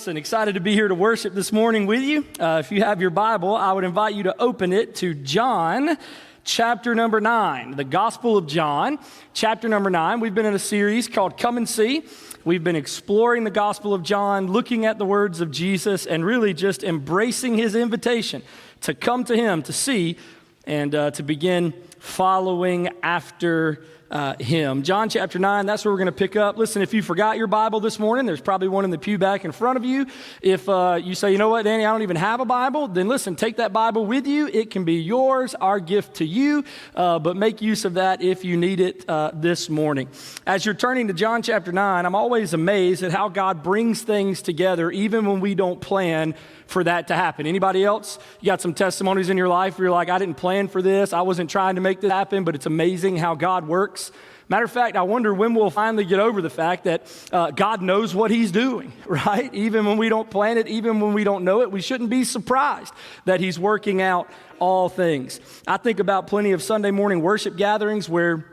listen, excited to be here to worship this morning with you. If you have your Bible, I would invite you to open it to John chapter number 9, the Gospel of John, chapter number 9. We've been in a series called Come and See. We've been exploring the Gospel of John, looking at the words of Jesus, and really just embracing his invitation to come to him, to see, and to begin following after him. John chapter 9, that's where we're going to pick up. Listen, if you forgot your Bible this morning, there's probably one in the pew back in front of you. If you say, you know what, Danny, I don't even have a Bible, then listen, take that Bible with you. It can be yours, our gift to you, but make use of that if you need it this morning. As you're turning to John chapter 9, I'm always amazed at how God brings things together even when we don't plan for that to happen. Anybody else? You got some testimonies in your life where you're like, I didn't plan for this. I wasn't trying to make this happen, but it's amazing how God works. Matter of fact, I wonder when we'll finally get over the fact that God knows what he's doing, right? Even when we don't plan it, even when we don't know it, we shouldn't be surprised that he's working out all things. I think about plenty of Sunday morning worship gatherings where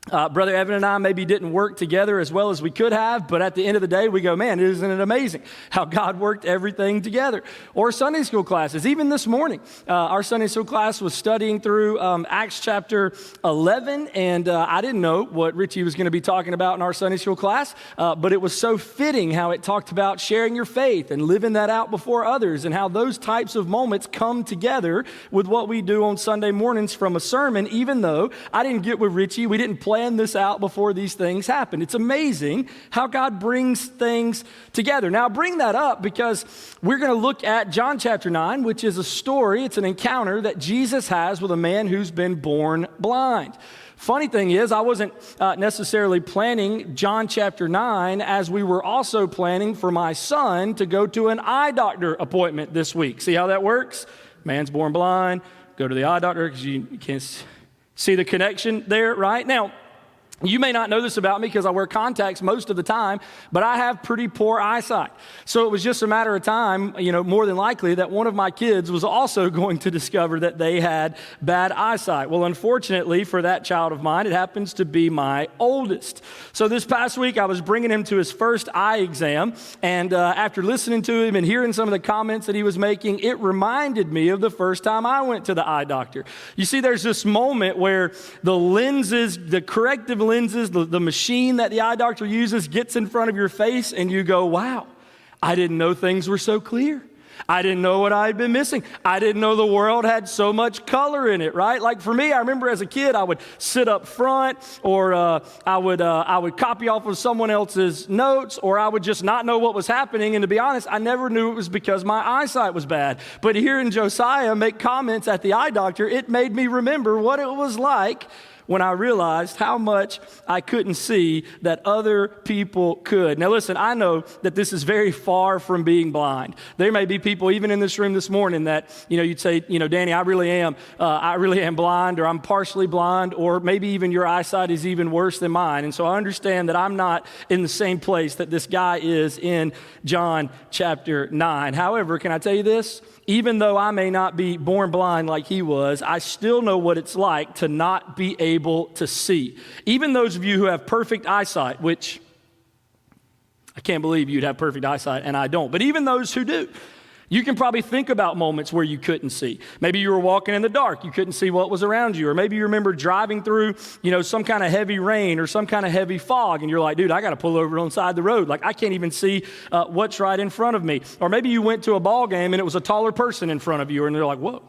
Brother Evan and I maybe didn't work together as well as we could have, but at the end of the day, we go, man, isn't it amazing how God worked everything together? Or Sunday school classes. Even this morning, our Sunday school class was studying through Acts chapter 11, and I didn't know what Richie was going to be talking about in our Sunday school class, but it was so fitting how it talked about sharing your faith and living that out before others, and how those types of moments come together with what we do on Sunday mornings from a sermon, even though I didn't get with Richie, we didn't plan this out before these things happen. It's amazing how God brings things together. Now, I bring that up because we're going to look at John chapter 9, which is a story, it's an encounter that Jesus has with a man who's been born blind. Funny thing is, I wasn't necessarily planning John chapter 9 as we were also planning for my son to go to an eye doctor appointment this week. See how that works? Man's born blind, go to the eye doctor because you can't see the connection there, right? Now, you may not know this about me because I wear contacts most of the time, but I have pretty poor eyesight. So it was just a matter of time, more than likely, that one of my kids was also going to discover that they had bad eyesight. Well, unfortunately for that child of mine, it happens to be my oldest. So this past week, I was bringing him to his first eye exam, and after listening to him and hearing some of the comments that he was making, it reminded me of the first time I went to the eye doctor. You see, there's this moment where the lenses, the corrective lenses, the machine that the eye doctor uses gets in front of your face and you go, wow, I didn't know things were so clear. I didn't know what I had been missing. I didn't know the world had so much color in it, right? Like for me, I remember as a kid, I would sit up front, or I would copy off of someone else's notes, or I would just not know what was happening. And to be honest, I never knew it was because my eyesight was bad. But hearing Josiah make comments at the eye doctor, it made me remember what it was like when I realized how much I couldn't see that other people could. Now listen, I know that this is very far from being blind. There may be people even in this room this morning that, you'd say, Danny, I really am blind, or I'm partially blind, or maybe even your eyesight is even worse than mine. And so I understand that I'm not in the same place that this guy is in John chapter 9. However, can I tell you this? Even though I may not be born blind like he was, I still know what it's like to not be able to see. Even those of you who have perfect eyesight, which I can't believe you'd have perfect eyesight, and I don't, but even those who do, you can probably think about moments where you couldn't see. Maybe you were walking in the dark, you couldn't see what was around you, or maybe you remember driving through, some kind of heavy rain or some kind of heavy fog, and you're like, dude, I got to pull over on the side of the road. Like, I can't even see what's right in front of me. Or maybe you went to a ball game and it was a taller person in front of you, and they're like, whoa.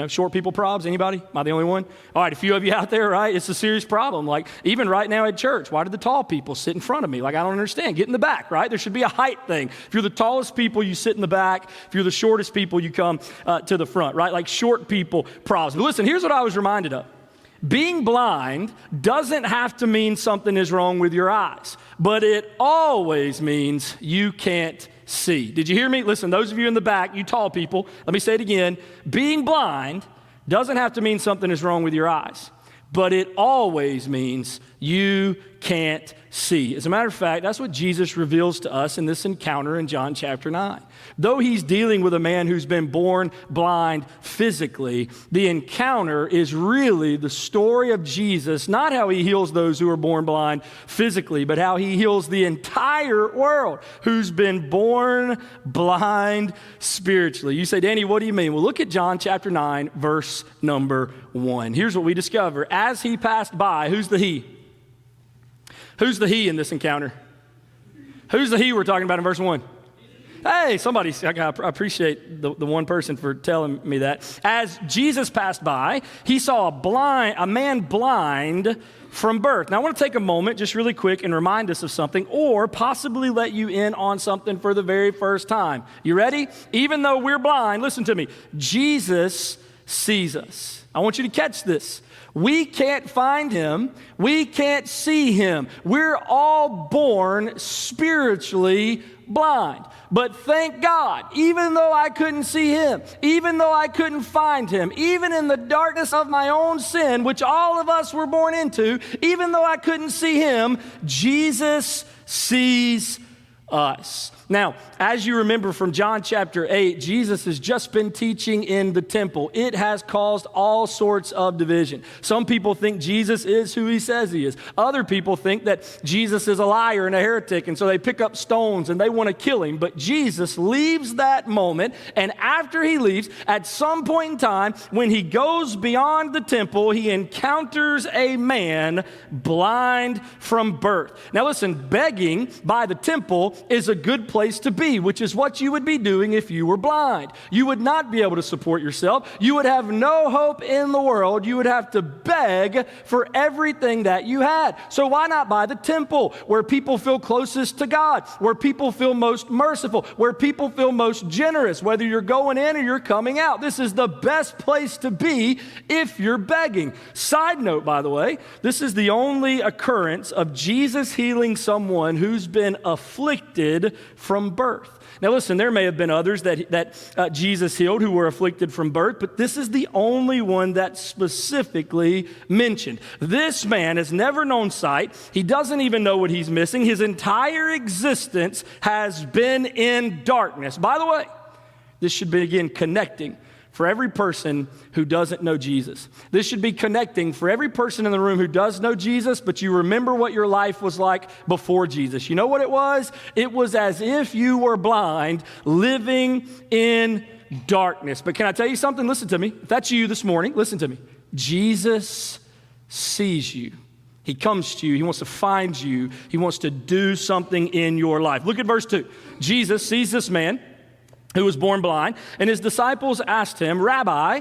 Short people probs, anybody? Am I the only one? All right, a few of you out there, right? It's a serious problem. Like, even right now at church, why do the tall people sit in front of me? Like, I don't understand. Get in the back, right? There should be a height thing. If you're the tallest people, you sit in the back. If you're the shortest people, you come to the front, right? Like short people problems. But listen, here's what I was reminded of. Being blind doesn't have to mean something is wrong with your eyes, but it always means you can't see. Did you hear me? Listen, those of you in the back, you tall people, let me say it again. Being blind doesn't have to mean something is wrong with your eyes, but it always means you can't see. As a matter of fact, that's what Jesus reveals to us in this encounter in John chapter 9. Though he's dealing with a man who's been born blind physically, the encounter is really the story of Jesus, not how he heals those who are born blind physically, but how he heals the entire world who's been born blind spiritually. You say, Danny, what do you mean? Well, look at John chapter 9, verse number 1. Here's what we discover. As he passed by, who's the he? Who's the he in this encounter? Who's the he we're talking about in verse 1? Hey, somebody, I appreciate the one person for telling me that. As Jesus passed by, he saw a man blind from birth. Now, I want to take a moment just really quick and remind us of something, or possibly let you in on something for the very first time. You ready? Even though we're blind, listen to me, Jesus sees us. I want you to catch this. We can't find him. We can't see him. We're all born spiritually blind. But thank God, even though I couldn't see him, even though I couldn't find him, even in the darkness of my own sin, which all of us were born into, even though I couldn't see him, Jesus sees us. Now, as you remember from John chapter 8, Jesus has just been teaching in the temple. It has caused all sorts of division. Some people think Jesus is who he says he is. Other people think that Jesus is a liar and a heretic, and so they pick up stones and they want to kill him. But Jesus leaves that moment, and after he leaves, at some point in time, when he goes beyond the temple, he encounters a man blind from birth. Now listen, begging by the temple is a good place to be, which is what you would be doing if you were blind. You would not be able to support yourself. You would have no hope in the world. You would have to beg for everything that you had. So why not by the temple, where people feel closest to God, where people feel most merciful, where people feel most generous, whether you're going in or you're coming out. This is the best place to be if you're begging. Side note, by the way, this is the only occurrence of Jesus healing someone who's been afflicted from birth. Now listen, there may have been others that Jesus healed who were afflicted from birth, but this is the only one that's specifically mentioned. This man has never known sight. He doesn't even know what he's missing. His entire existence has been in darkness. By the way, this should begin connecting for every person who doesn't know Jesus. This should be connecting for every person in the room who does know Jesus, but you remember what your life was like before Jesus. You know what it was? It was as if you were blind, living in darkness. But can I tell you something? Listen to me. If that's you this morning, listen to me. Jesus sees you. He comes to you. He wants to find you. He wants to do something in your life. Look at verse 2. Jesus sees this man who was born blind, and his disciples asked him, Rabbi,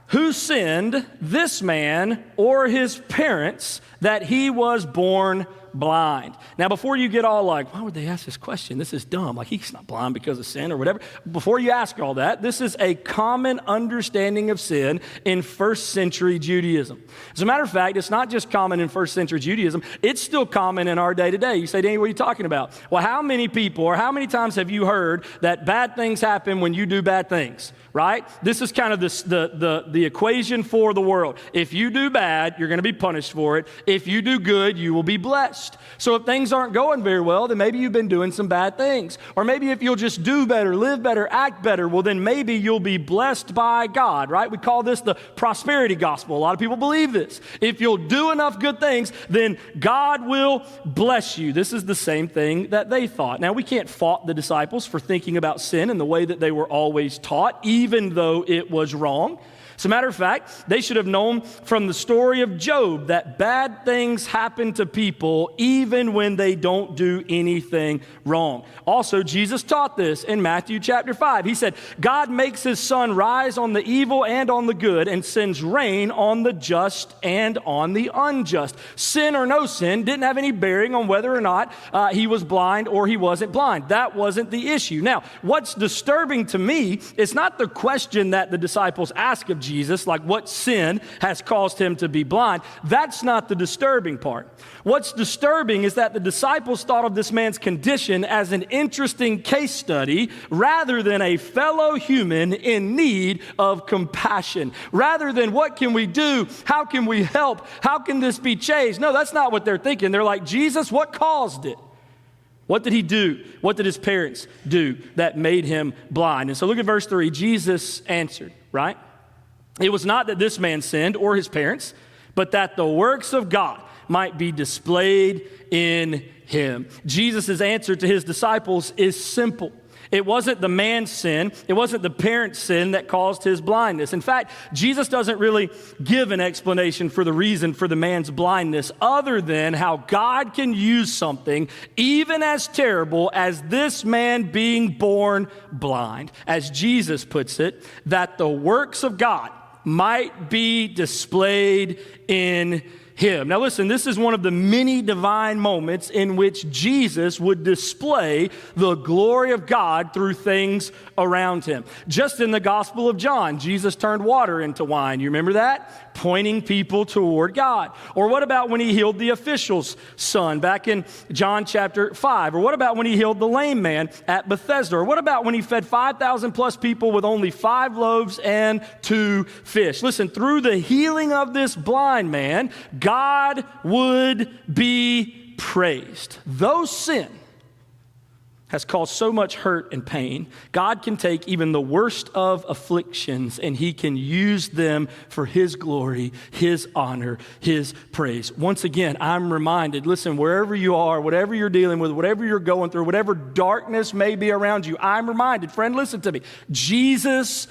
who sinned, this man or his parents, that he was born blind? Now, before you get all like, why would they ask this question? This is dumb. Like, he's not blind because of sin or whatever. Before you ask all that, this is a common understanding of sin in first century Judaism. As a matter of fact, it's not just common in first century Judaism. It's still common in our day to day. You say, Danny, what are you talking about? Well, how many people or how many times have you heard that bad things happen when you do bad things? Right? This is kind of the equation for the world. If you do bad, you're going to be punished for it. If you do good, you will be blessed. So if things aren't going very well, then maybe you've been doing some bad things. Or maybe if you'll just do better, live better, act better, well, then maybe you'll be blessed by God, right? We call this the prosperity gospel. A lot of people believe this. If you'll do enough good things, then God will bless you. This is the same thing that they thought. Now, we can't fault the disciples for thinking about sin in the way that they were always taught, even though it was wrong. As a matter of fact, they should have known from the story of Job that bad things happen to people even when they don't do anything wrong. Also, Jesus taught this in Matthew chapter 5. He said, God makes his sun rise on the evil and on the good and sends rain on the just and on the unjust. Sin or no sin didn't have any bearing on whether or not he was blind or he wasn't blind. That wasn't the issue. Now, what's disturbing to me is not the question that the disciples ask of Jesus, like what sin has caused him to be blind. That's not the disturbing part. What's disturbing is that the disciples thought of this man's condition as an interesting case study rather than a fellow human in need of compassion. Rather than what can we do? How can we help? How can this be changed? No, that's not what they're thinking. They're like, Jesus, what caused it? What did he do? What did his parents do that made him blind? And so look at verse 3. Jesus answered, right? It was not that this man sinned or his parents, but that the works of God might be displayed in him. Jesus' answer to his disciples is simple. It wasn't the man's sin. It wasn't the parent's sin that caused his blindness. In fact, Jesus doesn't really give an explanation for the reason for the man's blindness other than how God can use something even as terrible as this man being born blind. As Jesus puts it, that the works of God might be displayed in him. Now listen, this is one of the many divine moments in which Jesus would display the glory of God through things around him. Just in the Gospel of John, Jesus turned water into wine. You remember that? Pointing people toward God. Or what about when he healed the official's son back in John chapter 5? Or what about when he healed the lame man at Bethesda? Or what about when he fed 5,000 plus people with only 5 loaves and 2 fish? Listen, through the healing of this blind man, God would be praised. Though sin has caused so much hurt and pain, God can take even the worst of afflictions and he can use them for his glory, his honor, his praise. Once again, I'm reminded, listen, wherever you are, whatever you're dealing with, whatever you're going through, whatever darkness may be around you, I'm reminded, friend, listen to me, Jesus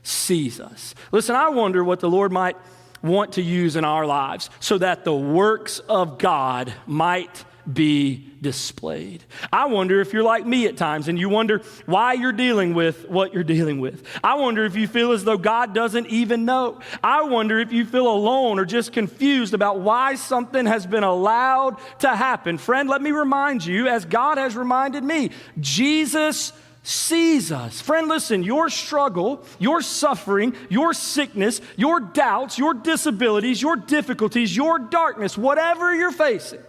sees us. Listen, I wonder what the Lord might want to use in our lives so that the works of God might be displayed. I wonder if you're like me at times and you wonder why you're dealing with what you're dealing with. I wonder if you feel as though God doesn't even know. I wonder if you feel alone or just confused about why something has been allowed to happen. Friend, let me remind you, as God has reminded me, Jesus sees us. Friend, listen, your struggle, your suffering, your sickness, your doubts, your disabilities, your difficulties, your darkness, whatever you're facing,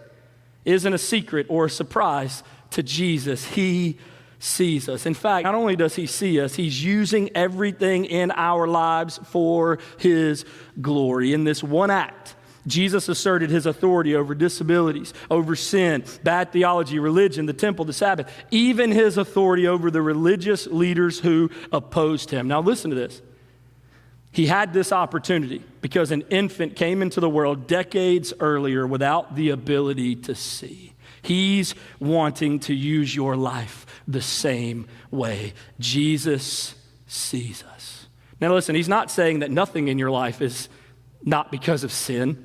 isn't a secret or a surprise to Jesus. He sees us. In fact, not only does he see us, he's using everything in our lives for his glory. In this one act, Jesus asserted his authority over disabilities, over sin, bad theology, religion, the temple, the Sabbath, even his authority over the religious leaders who opposed him. Now listen to this. He had this opportunity because an infant came into the world decades earlier without the ability to see. He's wanting to use your life the same way. Jesus sees us. Now listen, he's not saying that nothing in your life is not because of sin.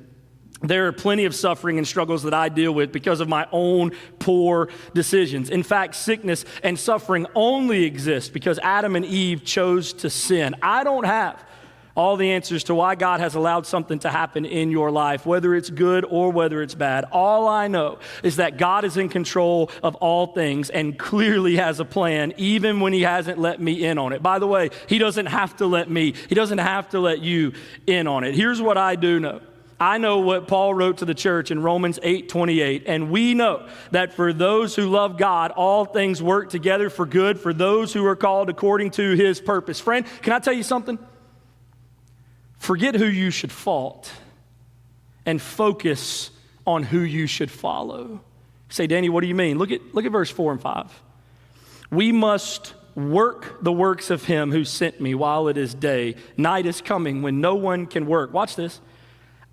There are plenty of suffering and struggles that I deal with because of my own poor decisions. In fact, sickness and suffering only exist because Adam and Eve chose to sin. I don't have all the answers to why God has allowed something to happen in your life, whether it's good or whether it's bad. All I know is that God is in control of all things and clearly has a plan, even when he hasn't let me in on it. By the way, he doesn't have to let me. He doesn't have to let you in on it. Here's what I do know. I know what Paul wrote to the church in Romans 8:28, and we know that for those who love God, all things work together for good for those who are called according to his purpose. Friend, can I tell you something? Forget who you should fault and focus on who you should follow. You say, Danny, what do you mean? Look at verse 4 and 5. We must work the works of him who sent me while it is day. Night is coming when no one can work. Watch this.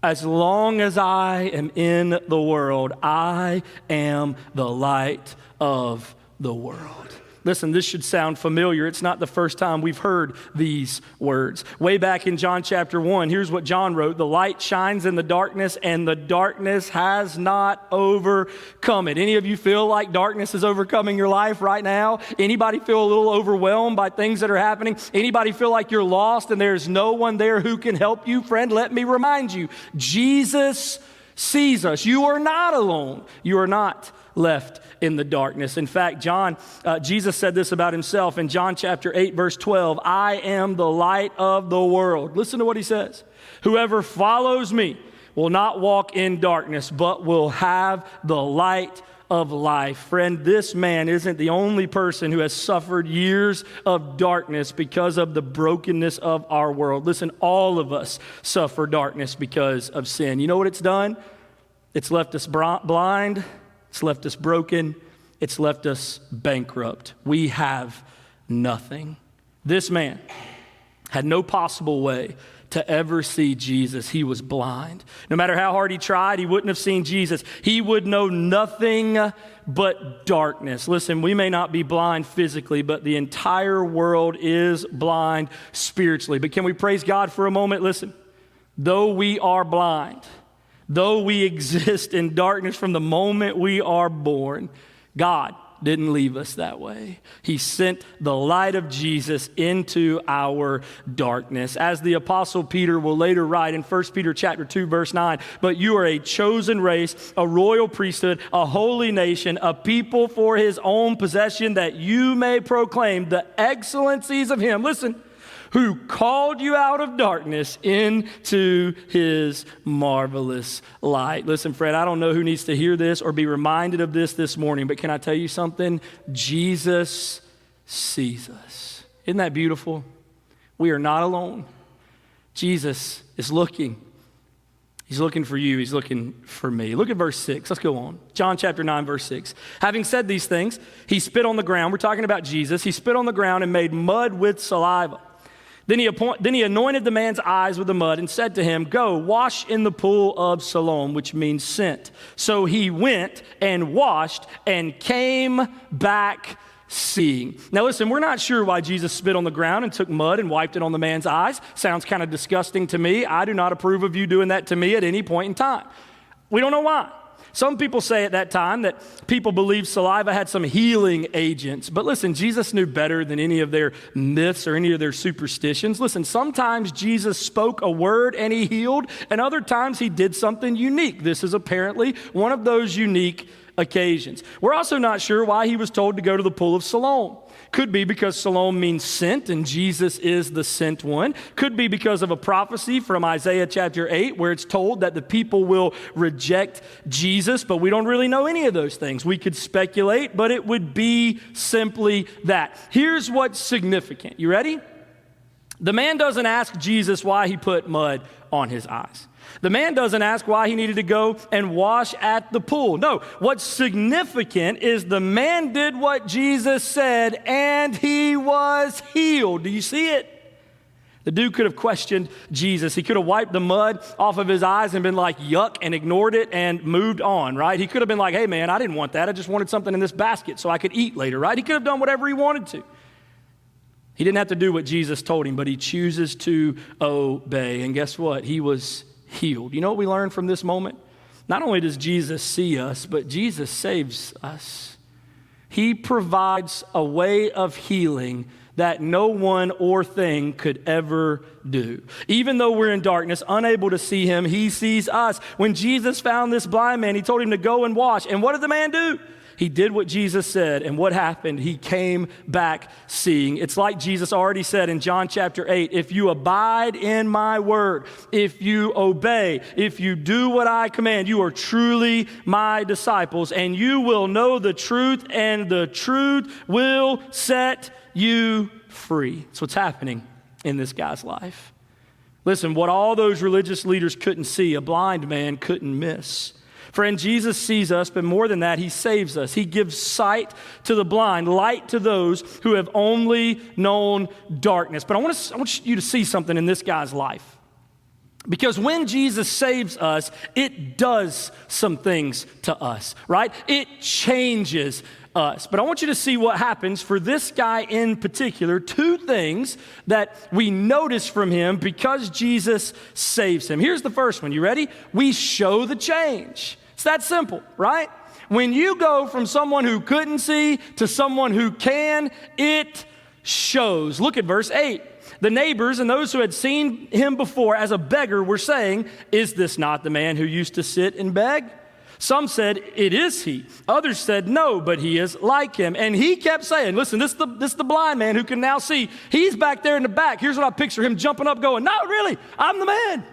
As long as I am in the world, I am the light of the world. Listen, this should sound familiar. It's not the first time we've heard these words. Way back in John chapter 1, here's what John wrote. The light shines in the darkness, and the darkness has not overcome it. Any of you feel like darkness is overcoming your life right now? Anybody feel a little overwhelmed by things that are happening? Anybody feel like you're lost and there's no one there who can help you? Friend, let me remind you, Jesus sees us. You are not alone. You are not left in the darkness. In fact, Jesus said this about himself in John chapter 8, verse 12, I am the light of the world. Listen to what he says. Whoever follows me will not walk in darkness, but will have the light of life. Friend, this man isn't the only person who has suffered years of darkness because of the brokenness of our world. Listen, all of us suffer darkness because of sin. You know what it's done? It's left us blind. It's left us broken. It's left us bankrupt. We have nothing. This man had no possible way to ever see Jesus. He was blind. No matter how hard he tried, he wouldn't have seen Jesus. He would know nothing but darkness. Listen, we may not be blind physically, but the entire world is blind spiritually. But can we praise God for a moment? Listen, though we are blind, though we exist in darkness from the moment we are born, God didn't leave us that way. He sent the light of Jesus into our darkness. As the Apostle Peter will later write in 1 Peter chapter 2, verse 9, but you are a chosen race, a royal priesthood, a holy nation, a people for his own possession, that you may proclaim the excellencies of him. Listen, who called you out of darkness into his marvelous light. Listen, Fred, I don't know who needs to hear this or be reminded of this morning, but can I tell you something? Jesus sees us. Isn't that beautiful? We are not alone. Jesus is looking. He's looking for you. He's looking for me. Look at verse 6. Let's go on. John chapter 9, verse 6. Having said these things, he spit on the ground. We're talking about Jesus. He spit on the ground and made mud with saliva. Then he anointed the man's eyes with the mud and said to him, go, wash in the pool of Siloam, which means sent. So he went and washed and came back seeing. Now listen, we're not sure why Jesus spit on the ground and took mud and wiped it on the man's eyes. Sounds kind of disgusting to me. I do not approve of you doing that to me at any point in time. We don't know why. Some people say at that time that people believed saliva had some healing agents. But listen, Jesus knew better than any of their myths or any of their superstitions. Listen, sometimes Jesus spoke a word and he healed, and other times he did something unique. This is apparently one of those unique occasions. We're also not sure why he was told to go to the pool of Siloam. Could be because Siloam means sent, and Jesus is the sent one. Could be because of a prophecy from Isaiah chapter 8, where it's told that the people will reject Jesus, but we don't really know any of those things. We could speculate, but it would be simply that. Here's what's significant. You ready? The man doesn't ask Jesus why he put mud on his eyes. The man doesn't ask why he needed to go and wash at the pool. No, what's significant is the man did what Jesus said and he was healed. Do you see it? The dude could have questioned Jesus. He could have wiped the mud off of his eyes and been like, yuck, and ignored it and moved on, right? He could have been like, hey man, I didn't want that. I just wanted something in this basket so I could eat later, right? He could have done whatever he wanted to. He didn't have to do what Jesus told him, but he chooses to obey. And guess what? He was healed. You know what we learn from this moment? Not only does Jesus see us, but Jesus saves us. He provides a way of healing that no one or thing could ever do. Even though we're in darkness, unable to see him, he sees us. When Jesus found this blind man, he told him to go and wash. And what did the man do? He did what Jesus said, and what happened? He came back seeing. It's like Jesus already said in John chapter 8, if you abide in my word, if you obey, if you do what I command, you are truly my disciples, and you will know the truth, and the truth will set you free. That's what's happening in this guy's life. Listen, what all those religious leaders couldn't see, a blind man couldn't miss. Friend, Jesus sees us, but more than that, he saves us. He gives sight to the blind, light to those who have only known darkness. But I want you to see something in this guy's life. Because when Jesus saves us, it does some things to us, right? It changes us. But I want you to see what happens for this guy in particular. Two things that we notice from him because Jesus saves him. Here's the first one. You ready? We show the change. It's that simple, right? When you go from someone who couldn't see to someone who can, it shows. Look at verse 8. The neighbors and those who had seen him before as a beggar were saying, is this not the man who used to sit and beg? Some said, it is he. Others said, no, but he is like him. And he kept saying, listen, this is the blind man who can now see. He's back there in the back. Here's what I picture him jumping up going, not really, I'm the man.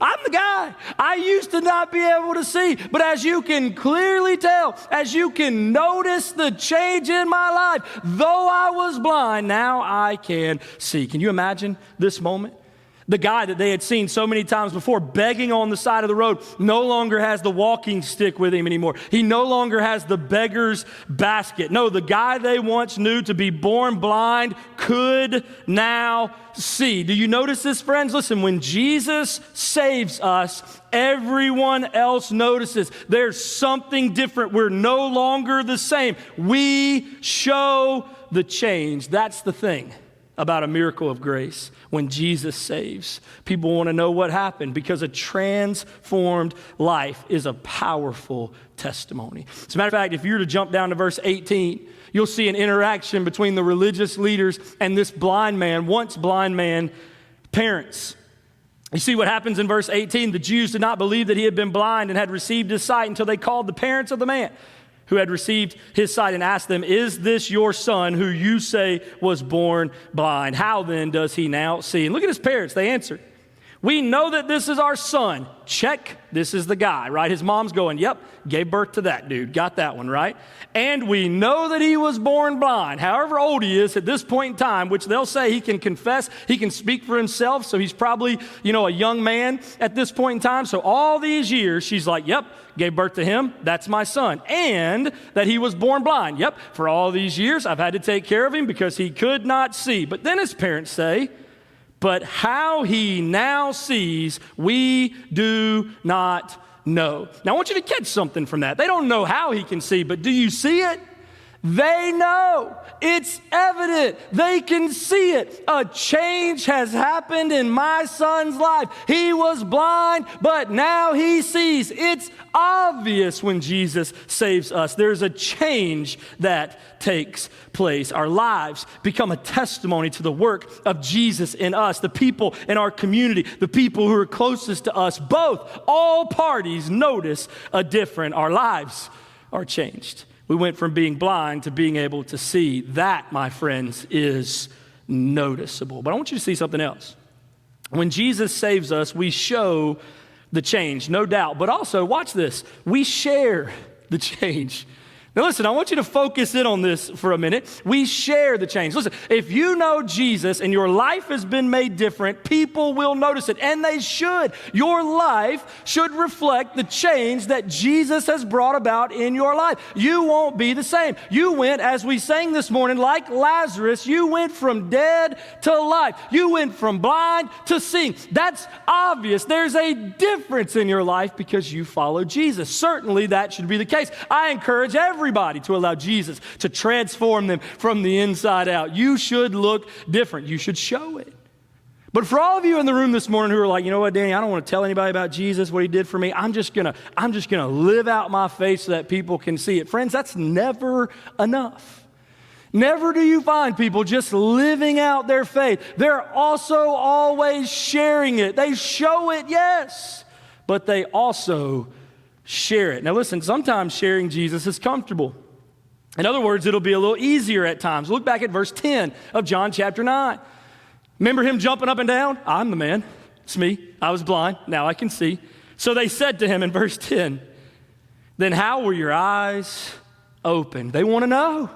I'm the guy. I used to not be able to see, but as you can clearly tell, as you can notice the change in my life, though I was blind, now I can see. Can you imagine this moment? The guy that they had seen so many times before begging on the side of the road no longer has the walking stick with him anymore. He no longer has the beggar's basket. No, the guy they once knew to be born blind could now see. Do you notice this, friends? Listen, when Jesus saves us, everyone else notices. There's something different. We're no longer the same. We show the change. That's the thing about a miracle of grace. When Jesus saves, people want to know what happened because a transformed life is a powerful testimony. As a matter of fact, if you were to jump down to verse 18, you'll see an interaction between the religious leaders and this blind man, once blind man, parents. You see what happens in verse 18. The Jews did not believe that he had been blind and had received his sight until they called the parents of the man who had received his sight and asked them, "Is this your son who you say was born blind? How then does he now see?" And look at his parents. They answered, "We know that this is our son." Check. This is the guy, right? His mom's going, "Yep, gave birth to that dude." Got that one, right? "And we know that he was born blind." However old he is at this point in time, which they'll say he can confess, he can speak for himself. So he's probably, a young man at this point in time. So all these years, she's like, "Yep, gave birth to him. That's my son." And that he was born blind. "Yep, for all these years, I've had to take care of him because he could not see." But then his parents say, "But how he now sees, we do not know." Now, I want you to catch something from that. They don't know how he can see, but do you see it? They know. It's evident. They can see it. A change has happened in my son's life. He was blind, but now he sees. It's obvious when Jesus saves us. There's a change that takes place. Our lives become a testimony to the work of Jesus in us, the people in our community, the people who are closest to us. All parties notice a difference. Our lives are changed. We went from being blind to being able to see. That, my friends, is noticeable. But I want you to see something else. When Jesus saves us, we show the change, no doubt. But also, watch this, we share the change. Now listen, I want you to focus in on this for a minute. We share the change. Listen, if you know Jesus and your life has been made different, people will notice it, and they should. Your life should reflect the change that Jesus has brought about in your life. You won't be the same. You went, as we sang this morning, like Lazarus, you went from dead to life. You went from blind to seeing. That's obvious. There's a difference in your life because you follow Jesus. Certainly that should be the case. I encourage everybody to allow Jesus to transform them from the inside out. You should look different. You should show it. But for all of you in the room this morning who are like, "You know what, Danny, I don't want to tell anybody about Jesus, what he did for me. I'm just gonna live out my faith so that people can see it." Friends, that's never enough. Never do you find people just living out their faith. They're also always sharing it. They show it, yes, but they also share it. Now listen, sometimes sharing Jesus is comfortable. In other words, it'll be a little easier at times. Look back at verse 10 of John chapter 9. Remember him jumping up and down? "I'm the man. It's me. I was blind. Now I can see." So they said to him in verse 10, "Then how were your eyes opened?" They want to know.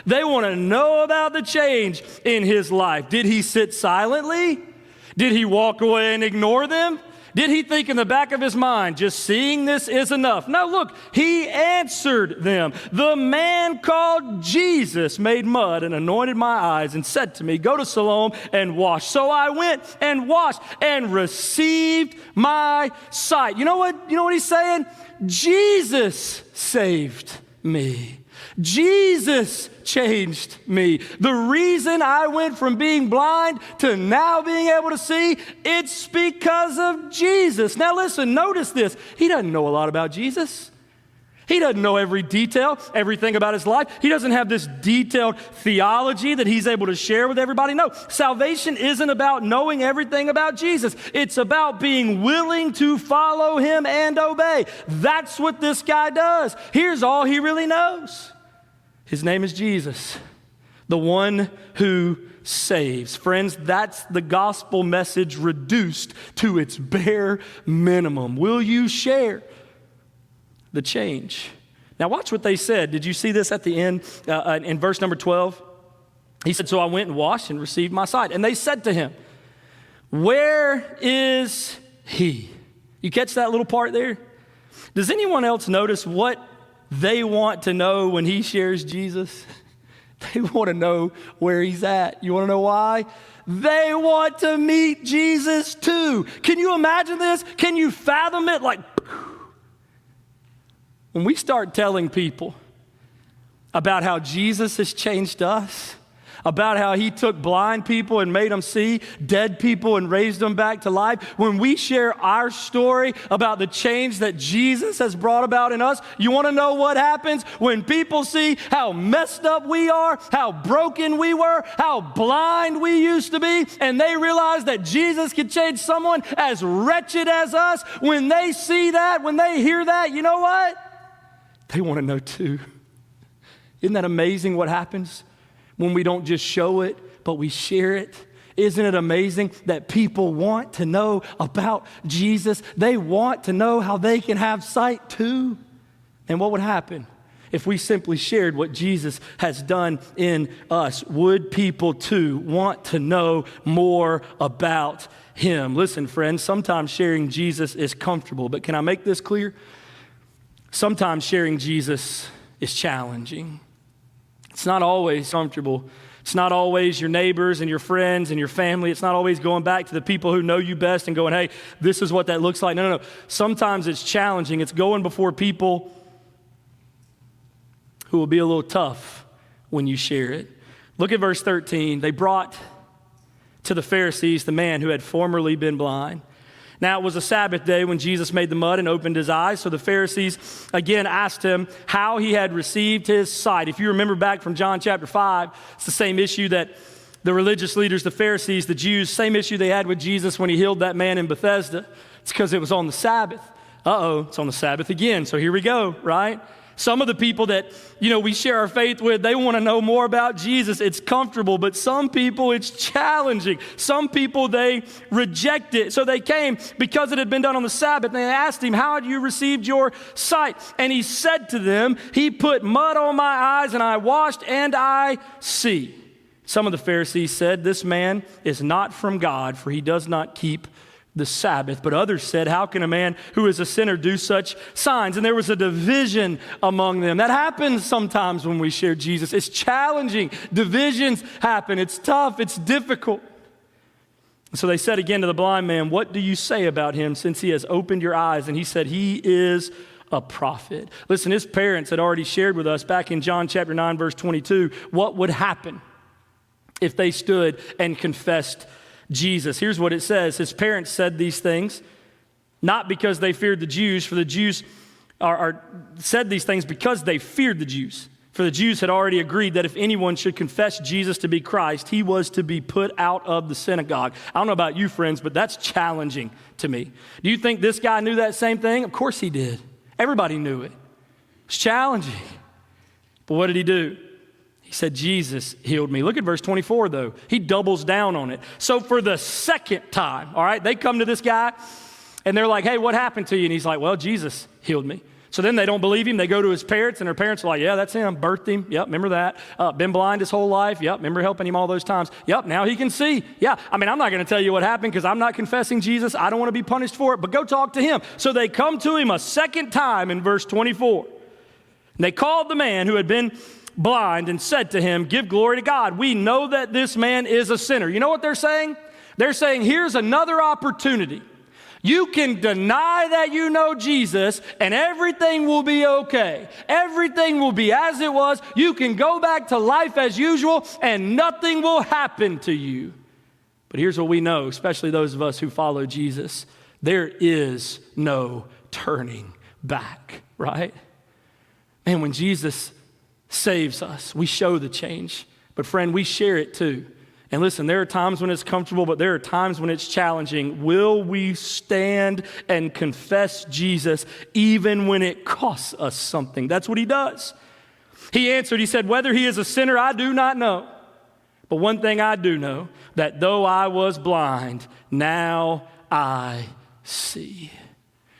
They want to know about the change in his life. Did he sit silently? Did he walk away and ignore them? Did he think in the back of his mind, just seeing this is enough? No, look, he answered them. "The man called Jesus made mud and anointed my eyes and said to me, 'Go to Siloam and wash.' So I went and washed and received my sight." You know what he's saying? Jesus saved me. Jesus changed me. The reason I went from being blind to now being able to see, it's because of Jesus. Now listen, notice this. He doesn't know a lot about Jesus. He doesn't know every detail, everything about his life. He doesn't have this detailed theology that he's able to share with everybody. No, salvation isn't about knowing everything about Jesus. It's about being willing to follow him and obey. That's what this guy does. Here's all he really knows. His name is Jesus, the one who saves. Friends, that's the gospel message reduced to its bare minimum. Will you share the change? Now watch what they said. Did you see this at the end in verse number 12? He said, so I went and washed and received my sight. And they said to him, where is he? You catch that little part there? Does anyone else notice what they want to know when he shares Jesus? They want to know where he's at. You want to know why? They want to meet Jesus too. Can you imagine this? Can you fathom it? Like, when we start telling people about how Jesus has changed us, about how he took blind people and made them see, dead people and raised them back to life. When we share our story about the change that Jesus has brought about in us, you want to know what happens? When people see how messed up we are, how broken we were, how blind we used to be, and they realize that Jesus can change someone as wretched as us, when they see that, when they hear that, you know what? They want to know too. Isn't that amazing what happens when we don't just show it, but we share it? Isn't it amazing that people want to know about Jesus? They want to know how they can have sight too. And what would happen if we simply shared what Jesus has done in us? Would people too want to know more about him? Listen, friends, sometimes sharing Jesus is comfortable, but can I make this clear? Sometimes sharing Jesus is challenging. It's not always comfortable. It's not always your neighbors and your friends and your family. It's not always going back to the people who know you best and going, hey, this is what that looks like. No. Sometimes it's challenging. It's going before people who will be a little tough when you share it. Look at verse 13. They brought to the Pharisees the man who had formerly been blind. Now, it was a Sabbath day when Jesus made the mud and opened his eyes. So the Pharisees again asked him how he had received his sight. If you remember back from John chapter 5, it's the same issue that the religious leaders, the Pharisees, the Jews, same issue they had with Jesus when he healed that man in Bethesda. It's because it was on the Sabbath. It's on the Sabbath again. So here we go, right? Some of the people that, we share our faith with, they want to know more about Jesus. It's comfortable, but some people, it's challenging. Some people, they reject it. So they came because it had been done on the Sabbath, and they asked him, how had you received your sight? And he said to them, he put mud on my eyes, and I washed, and I see. Some of the Pharisees said, this man is not from God, for he does not keep the Sabbath. But others said, how can a man who is a sinner do such signs? And there was a division among them. That happens sometimes when we share Jesus. It's challenging. Divisions happen. It's tough. It's difficult. So they said again to the blind man, what do you say about him since he has opened your eyes? And he said, he is a prophet. Listen, his parents had already shared with us back in John chapter 9, verse 22, what would happen if they stood and confessed Jesus. Here's what it says. His parents said these things, not because they feared the Jews, for the Jews said these things because they feared the Jews. For the Jews had already agreed that if anyone should confess Jesus to be Christ, he was to be put out of the synagogue. I don't know about you, friends, but that's challenging to me. Do you think this guy knew that same thing? Of course he did. Everybody knew it. It's challenging. But what did he do? He said, Jesus healed me. Look at verse 24, though. He doubles down on it. So for the second time, all right, they come to this guy, and they're like, hey, what happened to you? And he's like, well, Jesus healed me. So then they don't believe him. They go to his parents, and their parents are like, yeah, that's him. Birthed him. Yep, remember that. Been blind his whole life. Yep, remember helping him all those times. Yep, now he can see. Yeah, I'm not going to tell you what happened because I'm not confessing Jesus. I don't want to be punished for it, but go talk to him. So they come to him a second time in verse 24. And they called the man who had been blind and said to him, give glory to God. We know that this man is a sinner. You know what they're saying? They're saying, here's another opportunity. You can deny that you know Jesus and everything will be okay. Everything will be as it was. You can go back to life as usual and nothing will happen to you. But here's what we know, especially those of us who follow Jesus. There is no turning back, right? Man, when Jesus saves us, we show the change. But friend, we share it too. And listen, there are times when it's comfortable, but there are times when it's challenging. Will we stand and confess Jesus even when it costs us something? That's what he does. He answered, he said, whether he is a sinner, I do not know. But one thing I do know, that though I was blind, now I see.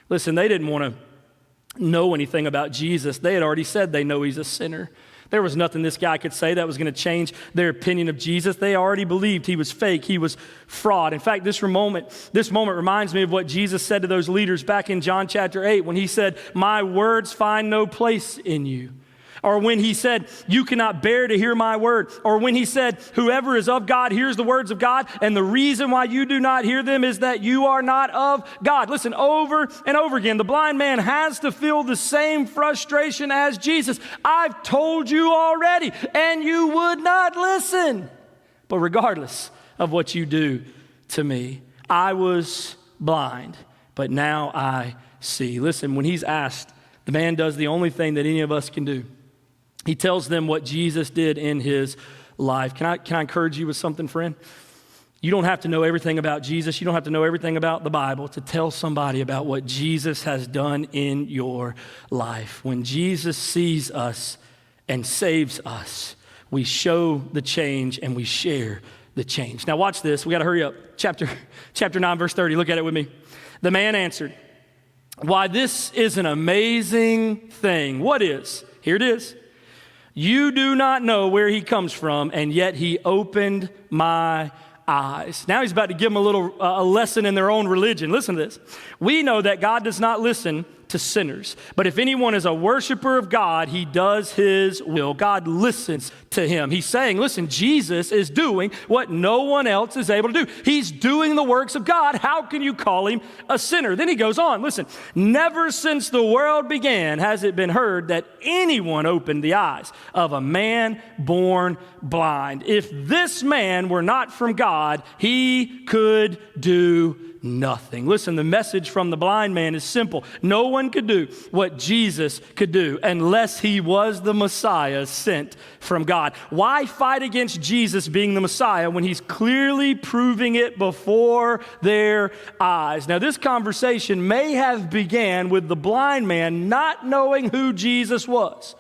Listen, they didn't want to know anything about Jesus. They had already said they know he's a sinner. There was nothing this guy could say that was going to change their opinion of Jesus. They already believed he was fake, he was fraud. In fact, this moment reminds me of what Jesus said to those leaders back in John chapter 8 when he said, "My words find no place in you." Or when he said, "You cannot bear to hear my word." Or when he said, "Whoever is of God hears the words of God, and the reason why you do not hear them is that you are not of God." Listen, over and over again, the blind man has to feel the same frustration as Jesus. "I've told you already, and you would not listen. But regardless of what you do to me, I was blind, but now I see." Listen, when he's asked, the man does the only thing that any of us can do. He tells them what Jesus did in his life. Can I encourage you with something, friend? You don't have to know everything about Jesus. You don't have to know everything about the Bible to tell somebody about what Jesus has done in your life. When Jesus sees us and saves us, we show the change and we share the change. Now watch this. We got to hurry up. Chapter 9, verse 30. Look at it with me. The man answered, "Why, this is an amazing thing." What is? Here it is. "You do not know where he comes from, and yet he opened my eyes." Now he's about to give them a lesson in their own religion. Listen to this. "We know that God does not listen to sinners, but if anyone is a worshiper of God, he does his will." God listens to him. He's saying, listen, Jesus is doing what no one else is able to do. He's doing the works of God. How can you call him a sinner? Then he goes on, listen, "Never since the world began has it been heard that anyone opened the eyes of a man born blind. If this man were not from God, he could do nothing." Listen, the message from the blind man is simple. No one could do what Jesus could do unless he was the Messiah sent from God. Why fight against Jesus being the Messiah when he's clearly proving it before their eyes? Now, this conversation may have began with the blind man not knowing who Jesus was.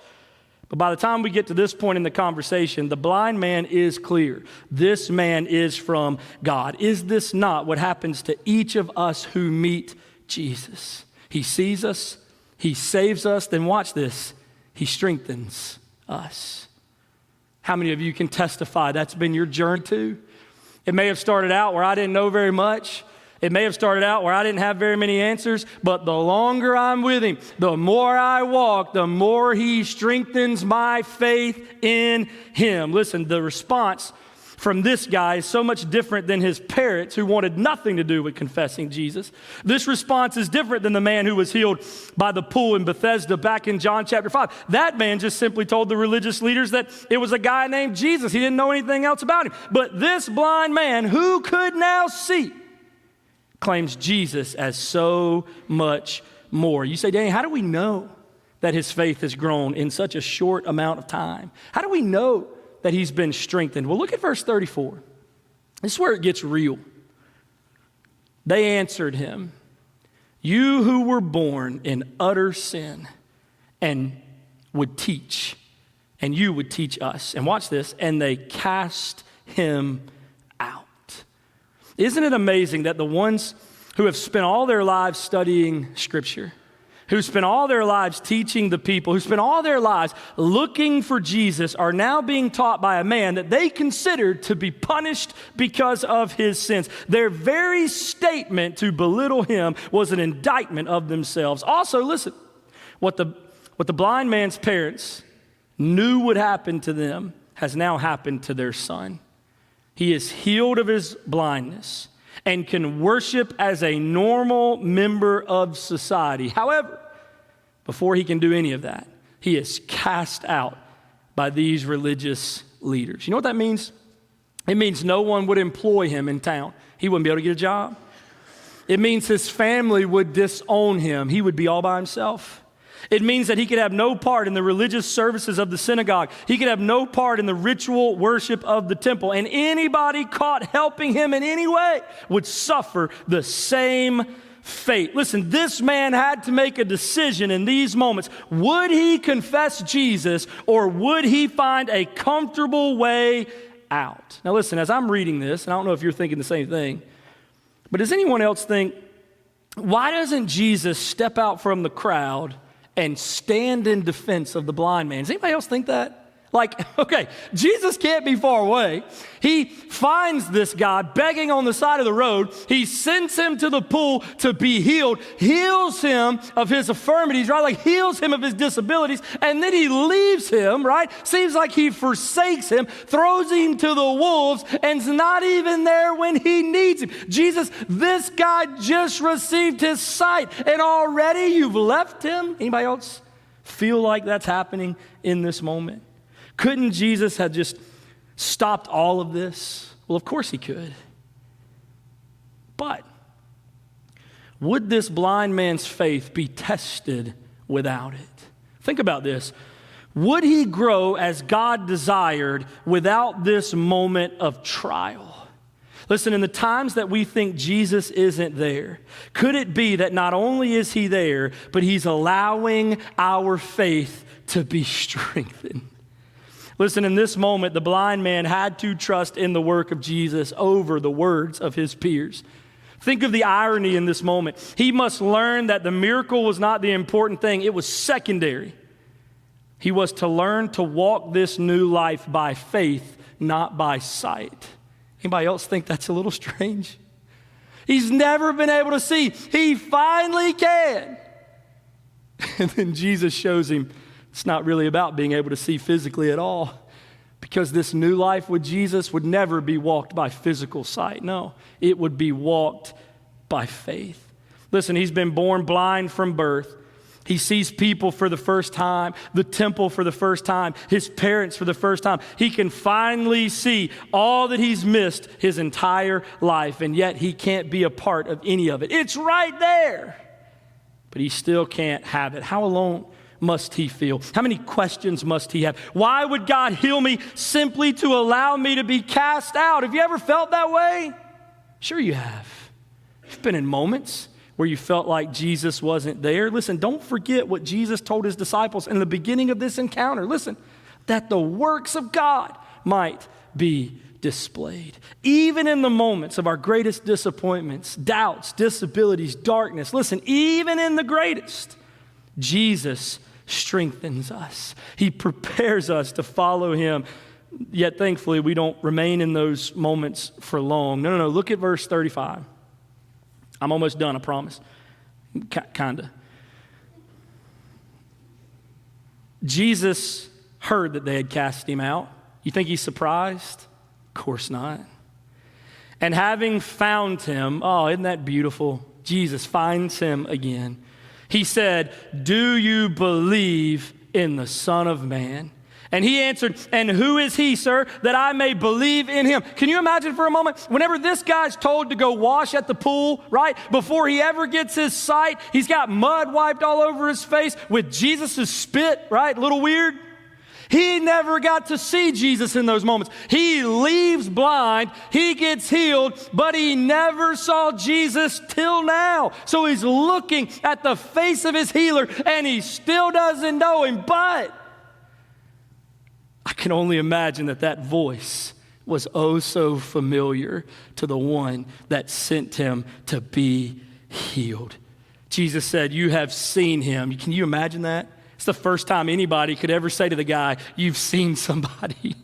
But by the time we get to this point in the conversation, the blind man is clear. This man is from God. Is this not what happens to each of us who meet Jesus? He sees us, he saves us, then watch this, he strengthens us. How many of you can testify that's been your journey too? It may have started out where I didn't know very much. It may have started out where I didn't have very many answers, but the longer I'm with him, the more I walk, the more he strengthens my faith in him. Listen, the response from this guy is so much different than his parents who wanted nothing to do with confessing Jesus. This response is different than the man who was healed by the pool in Bethesda back in John chapter 5. That man just simply told the religious leaders that it was a guy named Jesus. He didn't know anything else about him. But this blind man who could now see claims Jesus as so much more. You say, "Danny, how do we know that his faith has grown in such a short amount of time? How do we know that he's been strengthened?" Well, look at verse 34. This is where it gets real. "They answered him, 'You who were born in utter sin and would teach, and you would teach us.'" And watch this, "and they cast him out." Isn't it amazing that the ones who have spent all their lives studying Scripture, who spent all their lives teaching the people, who spent all their lives looking for Jesus, are now being taught by a man that they considered to be punished because of his sins? Their very statement to belittle him was an indictment of themselves. Also, listen, what the blind man's parents knew would happen to them has now happened to their son. He is healed of his blindness and can worship as a normal member of society. However, before he can do any of that, he is cast out by these religious leaders. You know what that means? It means no one would employ him in town. He wouldn't be able to get a job. It means his family would disown him. He would be all by himself. It means that he could have no part in the religious services of the synagogue. He could have no part in the ritual worship of the temple. And anybody caught helping him in any way would suffer the same fate. Listen, this man had to make a decision in these moments. Would he confess Jesus, or would he find a comfortable way out. Now listen, as I'm reading this, and I don't know if you're thinking the same thing, but does anyone else think, why doesn't Jesus step out from the crowd and stand in defense of the blind man? Does anybody else think that? Like, okay, Jesus can't be far away. He finds this guy begging on the side of the road. He sends him to the pool to be healed, heals him of his infirmities, right? Like heals him of his disabilities, and then he leaves him, right? Seems like he forsakes him, throws him to the wolves, and's not even there when he needs him. Jesus, this guy just received his sight, and already you've left him? Anybody else feel like that's happening in this moment? Couldn't Jesus have just stopped all of this? Well, of course he could. But would this blind man's faith be tested without it? Think about this. Would he grow as God desired without this moment of trial? Listen, in the times that we think Jesus isn't there, could it be that not only is he there, but he's allowing our faith to be strengthened? Listen, in this moment, the blind man had to trust in the work of Jesus over the words of his peers. Think of the irony in this moment. He must learn that the miracle was not the important thing. It was secondary. He was to learn to walk this new life by faith, not by sight. Anybody else think that's a little strange? He's never been able to see. He finally can. And then Jesus shows him it's not really about being able to see physically at all, because this new life with Jesus would never be walked by physical sight. No, it would be walked by faith. Listen, he's been born blind from birth. He sees people for the first time, the temple for the first time, his parents for the first time. He can finally see all that he's missed his entire life, and yet he can't be a part of any of it. It's right there, but he still can't have it. How alone must he feel? How many questions must he have? Why would God heal me simply to allow me to be cast out? Have you ever felt that way? Sure you have. You've been in moments where you felt like Jesus wasn't there. Listen, don't forget what Jesus told his disciples in the beginning of this encounter. Listen, that the works of God might be displayed. Even in the moments of our greatest disappointments, doubts, disabilities, darkness, listen, even in the greatest, Jesus strengthens us. He prepares us to follow him. Yet thankfully, we don't remain in those moments for long. No. Look at verse 35. I'm almost done, I promise. Kinda. Jesus heard that they had cast him out. You think he's surprised? Of course not. And having found him, oh, isn't that beautiful? Jesus finds him again. He said, "Do you believe in the Son of Man?" And he answered, "And who is he, sir, that I may believe in him?" Can you imagine for a moment, whenever this guy's told to go wash at the pool, right? Before he ever gets his sight, he's got mud wiped all over his face with Jesus' spit, right? A little weird. He never got to see Jesus in those moments. He leaves blind, he gets healed, but he never saw Jesus till now. So he's looking at the face of his healer, and he still doesn't know him. But I can only imagine that voice was oh so familiar to the one that sent him to be healed. Jesus said, "You have seen him." Can you imagine that? It's the first time anybody could ever say to the guy, "You've seen somebody."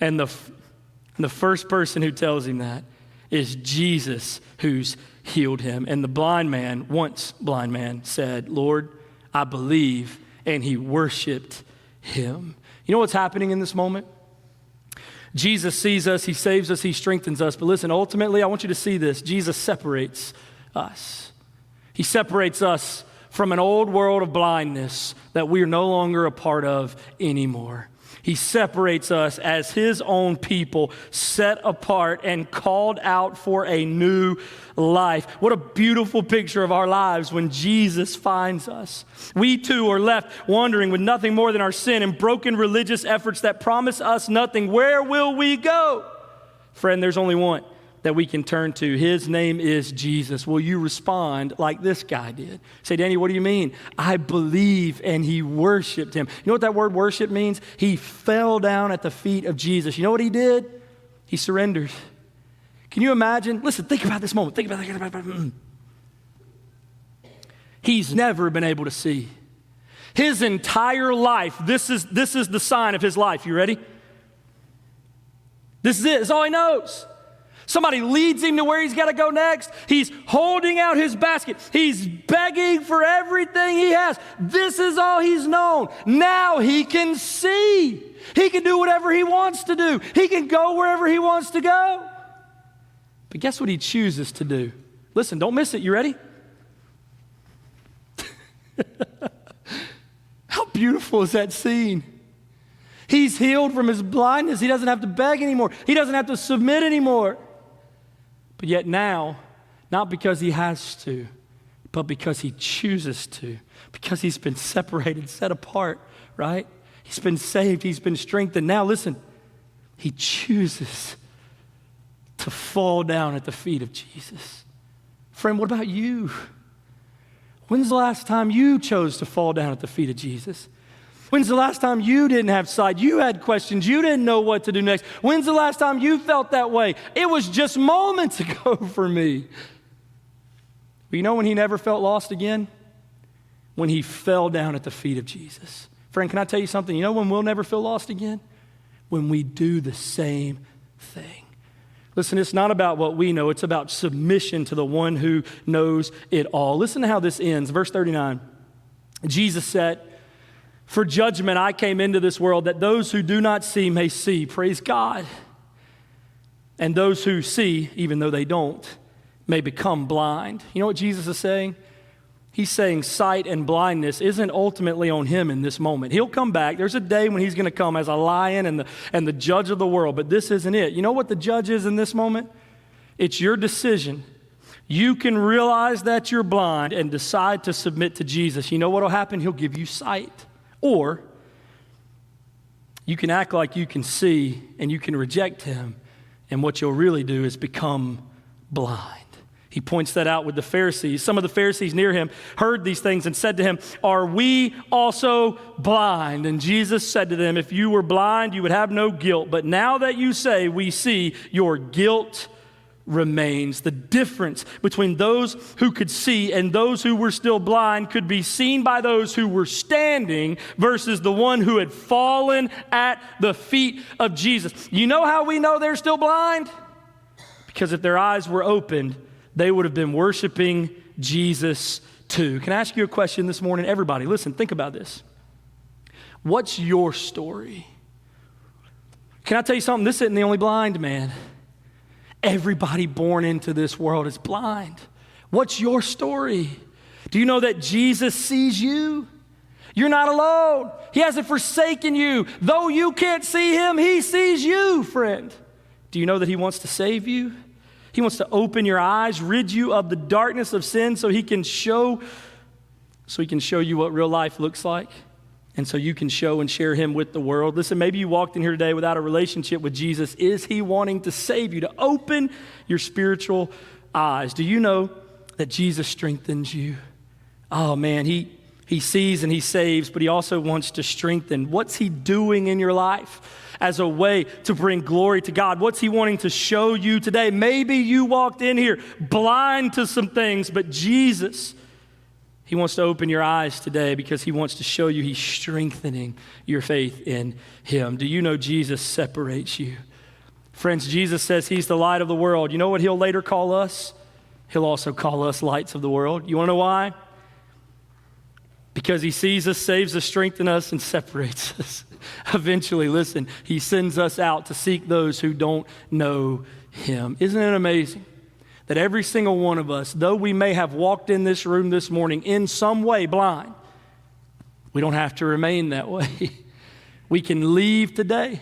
And the first person who tells him that is Jesus, who's healed him. And the blind man, once blind man, said, "Lord, I believe," and he worshiped him. You know what's happening in this moment? Jesus sees us, he saves us, he strengthens us. But listen, ultimately, I want you to see this. Jesus separates us. He separates us from an old world of blindness that we are no longer a part of anymore. He separates us as his own people, set apart and called out for a new life. What a beautiful picture of our lives when Jesus finds us. We too are left wandering with nothing more than our sin and broken religious efforts that promise us nothing. Where will we go? Friend, there's only one that we can turn to. His name is Jesus. Will you respond like this guy did? Say, "Danny, what do you mean?" "I believe," and he worshiped him. You know what that word worship means? He fell down at the feet of Jesus. You know what he did? He surrenders. Can you imagine? Listen, think about this moment. Think about it. He's never been able to see. His entire life, this is the sign of his life. You ready? This is it. It's all he knows. Somebody leads him to where he's got to go next. He's holding out his basket. He's begging for everything he has. This is all he's known. Now he can see. He can do whatever he wants to do. He can go wherever he wants to go. But guess what he chooses to do? Listen, don't miss it. You ready? How beautiful is that scene? He's healed from his blindness. He doesn't have to beg anymore. He doesn't have to submit anymore. But yet now, not because he has to, but because he chooses to, because he's been separated, set apart, right? He's been saved. He's been strengthened. Now listen, he chooses to fall down at the feet of Jesus. Friend, what about you? When's the last time you chose to fall down at the feet of Jesus? When's the last time you didn't have sight? You had questions. You didn't know what to do next. When's the last time you felt that way? It was just moments ago for me. But you know when he never felt lost again? When he fell down at the feet of Jesus. Friend, can I tell you something? You know when we'll never feel lost again? When we do the same thing. Listen, it's not about what we know. It's about submission to the one who knows it all. Listen to how this ends. Verse 39. Jesus said, "For judgment I came into this world, that those who do not see may see." Praise God. "And those who see, even though they don't, may become blind." You know what Jesus is saying? He's saying sight and blindness isn't ultimately on him in this moment. He'll come back. There's a day when he's going to come as a lion and the judge of the world, but this isn't it. You know what the judge is in this moment? It's your decision. You can realize that you're blind and decide to submit to Jesus. You know what will happen? He'll give you sight. Or you can act like you can see and you can reject him, and what you'll really do is become blind. He points that out with the Pharisees. Some of the Pharisees near him heard these things and said to him, "Are we also blind?" And Jesus said to them, "If you were blind, you would have no guilt. But now that you say we see, your guilt remains." The difference between those who could see and those who were still blind could be seen by those who were standing versus the one who had fallen at the feet of Jesus. You know how we know they're still blind? Because if their eyes were opened, they would have been worshiping Jesus too. Can I ask you a question this morning? Everybody, listen, think about this. What's your story? Can I tell you something? This isn't the only blind man. Everybody born into this world is blind. What's your story? Do you know that Jesus sees you? You're not alone. He hasn't forsaken you. Though you can't see him, he sees you, friend. Do you know that he wants to save you? He wants to open your eyes, rid you of the darkness of sin so he can show you what real life looks like. And so you can show and share him with the world. Listen, maybe you walked in here today without a relationship with Jesus. Is he wanting to save you, to open your spiritual eyes? Do you know that Jesus strengthens you? Oh man, he sees and he saves, but he also wants to strengthen. What's he doing in your life as a way to bring glory to God? What's he wanting to show you today? Maybe you walked in here blind to some things, but Jesus, he wants to open your eyes today because he wants to show you he's strengthening your faith in him. Do you know Jesus separates you? Friends, Jesus says he's the light of the world. You know what he'll later call us? He'll also call us lights of the world. You want to know why? Because he sees us, saves us, strengthens us, and separates us. Eventually, listen, he sends us out to seek those who don't know him. Isn't it amazing that every single one of us, though we may have walked in this room this morning in some way blind, we don't have to remain that way. We can leave today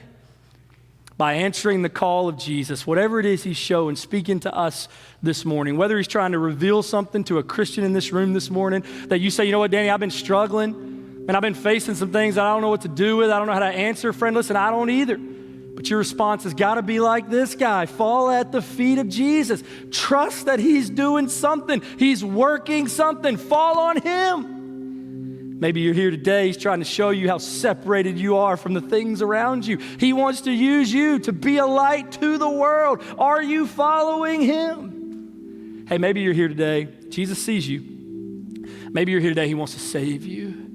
by answering the call of Jesus, whatever it is he's showing, speaking to us this morning, whether he's trying to reveal something to a Christian in this room this morning that you say, you know what, Danny, I've been struggling and I've been facing some things I don't know what to do with. I don't know how to answer. Friend, listen, I don't either. But your response has got to be like this guy. Fall at the feet of Jesus. Trust that he's doing something. He's working something. Fall on him. Maybe you're here today, he's trying to show you how separated you are from the things around you. He wants to use you to be a light to the world. Are you following him? Hey, maybe you're here today, Jesus sees you. Maybe you're here today, he wants to save you.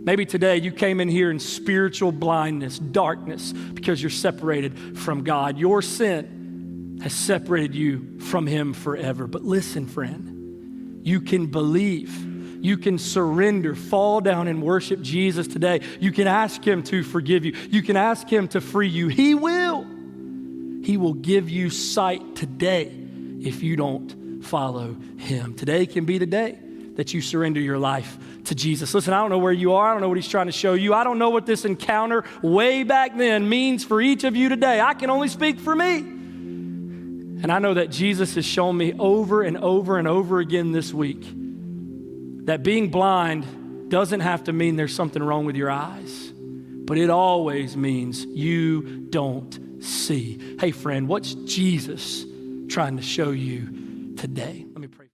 Maybe today you came in here in spiritual blindness, darkness, because you're separated from God. Your sin has separated you from him forever. But listen, friend, you can believe. You can surrender, fall down and worship Jesus today. You can ask him to forgive you. You can ask him to free you. He will. He will give you sight today if you don't follow him. Today can be the day that you surrender your life to Jesus. Listen, I don't know where you are. I don't know what he's trying to show you. I don't know what this encounter way back then means for each of you today. I can only speak for me. And I know that Jesus has shown me over and over and over again this week that being blind doesn't have to mean there's something wrong with your eyes, but it always means you don't see. Hey, friend, what's Jesus trying to show you today? Let me pray.